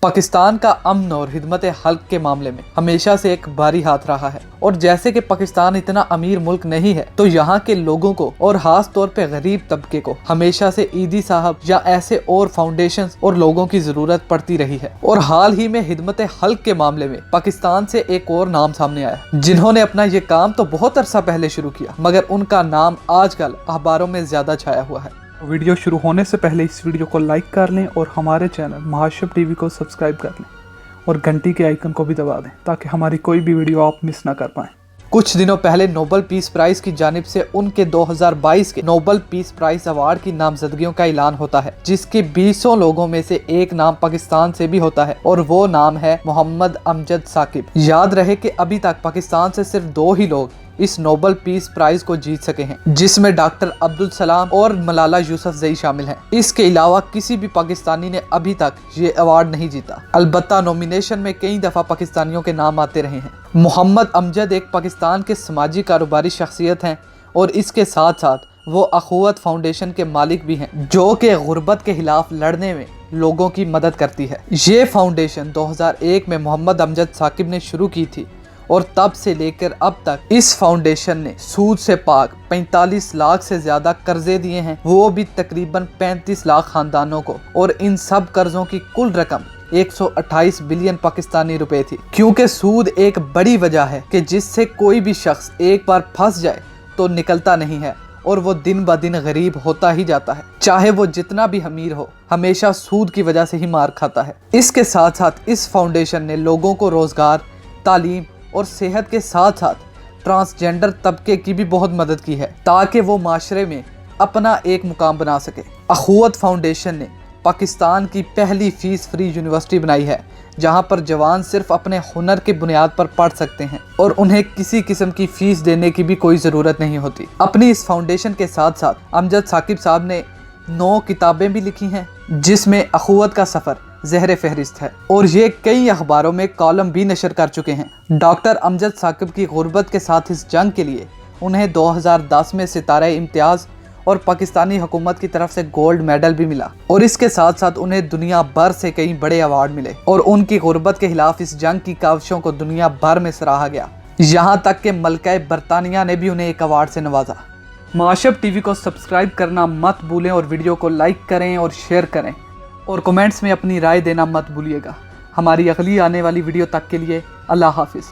पाकिस्तान का अमन और खिदमत खल्क के मामले में हमेशा से एक भारी हाथ रहा है और जैसे कि पाकिस्तान इतना अमीर मुल्क नहीं है तो यहाँ के लोगों को और खास तौर पे गरीब तबके को हमेशा से ईदी साहब या ऐसे और फाउंडेशन और लोगों की जरूरत पड़ती रही है। और हाल ही में खिदमत खल्क के मामले में पाकिस्तान से एक और नाम सामने आया जिन्होंने अपना ये काम तो बहुत अरसा पहले शुरू किया मगर उनका नाम आजकल अखबारों में ज्यादा छाया हुआ है। वीडियो शुरू होने से पहले इस वीडियो को लाइक कर लें और हमारे चैनल महाशब टीवी को सब्सक्राइब कर लें और घंटी के आइकन को भी दबा दें ताकि हमारी कोई भी वीडियो आप मिस ना कर पाएं। कुछ दिनों पहले नोबेल पीस प्राइज की जानिब से उनके 2022 के नोबेल पीस प्राइज अवार्ड की नामजदगियों का ऐलान होता है जिसके 20 लोगों में से एक नाम पाकिस्तान से भी होता है और वो नाम है मोहम्मद अमजद साकिब। याद रहे कि अभी तक पाकिस्तान से सिर्फ 2 ही लोग इस नोबेल पीस प्राइज को जीत सके हैं जिसमें डॉक्टर अब्दुल सलाम और मलाला यूसुफजई शामिल हैं। इसके अलावा किसी भी पाकिस्तानी ने अभी तक ये अवार्ड नहीं जीता। अलबत्ता नॉमिनेशन में कई दफा पाकिस्तानियों के नाम आते रहे हैं। मोहम्मद अमजद एक पाकिस्तान के समाजी कारोबारी शख्सियत हैं और इसके साथ साथ वो अखुवत फाउंडेशन के मालिक भी हैं जो कि गुर्बत के खिलाफ लड़ने में लोगों की मदद करती है। ये फाउंडेशन 2001 में मोहम्मद अमजद साकिब ने शुरू की थी और तब से लेकर अब तक इस फाउंडेशन ने सूद से पाक 45 लाख से ज्यादा कर्जे दिए हैं, वो भी तकरीबन 35 लाख खानदानों को। और इन सब कर्जों की कुल रकम 128 बिलियन पाकिस्तानी रुपए थी। क्योंकि सूद एक बड़ी वजह है कि जिससे कोई भी शख्स एक बार फंस जाए तो निकलता नहीं है और वो दिन ब दिन गरीब होता ही जाता है, चाहे वो जितना भी अमीर हो, हमेशा सूद की वजह से ही मार खाता है। इसके साथ साथ इस फाउंडेशन ने लोगों को रोजगार, तालीम और सेहत के साथ साथ ट्रांसजेंडर तबके की भी बहुत मदद की है ताकि वो माशरे में अपना एक मुकाम बना सके। अखुवत फाउंडेशन ने पाकिस्तान की पहली फीस फ्री यूनिवर्सिटी बनाई है जहां पर जवान सिर्फ अपने हुनर के बुनियाद पर पढ़ सकते हैं और उन्हें किसी किस्म की फीस देने की भी कोई ज़रूरत नहीं होती। अपनी इस फाउंडेशन के साथ साथ अमजद साकिब साहब ने 9 किताबें भी लिखी हैं जिसमें अखुवत का सफ़र ज़हरे फहरिस्त है और ये कई अखबारों में कॉलम भी नशर कर चुके हैं। डॉक्टर अमजद साकिब की गुर्बत के साथ इस जंग के लिए उन्हें 2010 में सितारे इम्तियाज़ और पाकिस्तानी हुकूमत की तरफ से गोल्ड मेडल भी मिला और इसके साथ साथ उन्हें दुनिया भर से कई बड़े अवार्ड मिले और उनकी गुर्बत के खिलाफ इस जंग की काविशों को दुनिया भर में सराहा गया। यहाँ तक कि मलका बरतानिया ने भी उन्हें एक अवार्ड से नवाजा। महाशब टीवी को सब्सक्राइब करना मत भूलें और वीडियो को लाइक करें और शेयर करें और कमेंट्स में अपनी राय देना मत भूलिएगा। हमारी अगली आने वाली वीडियो तक के लिए अल्लाह हाफिज़।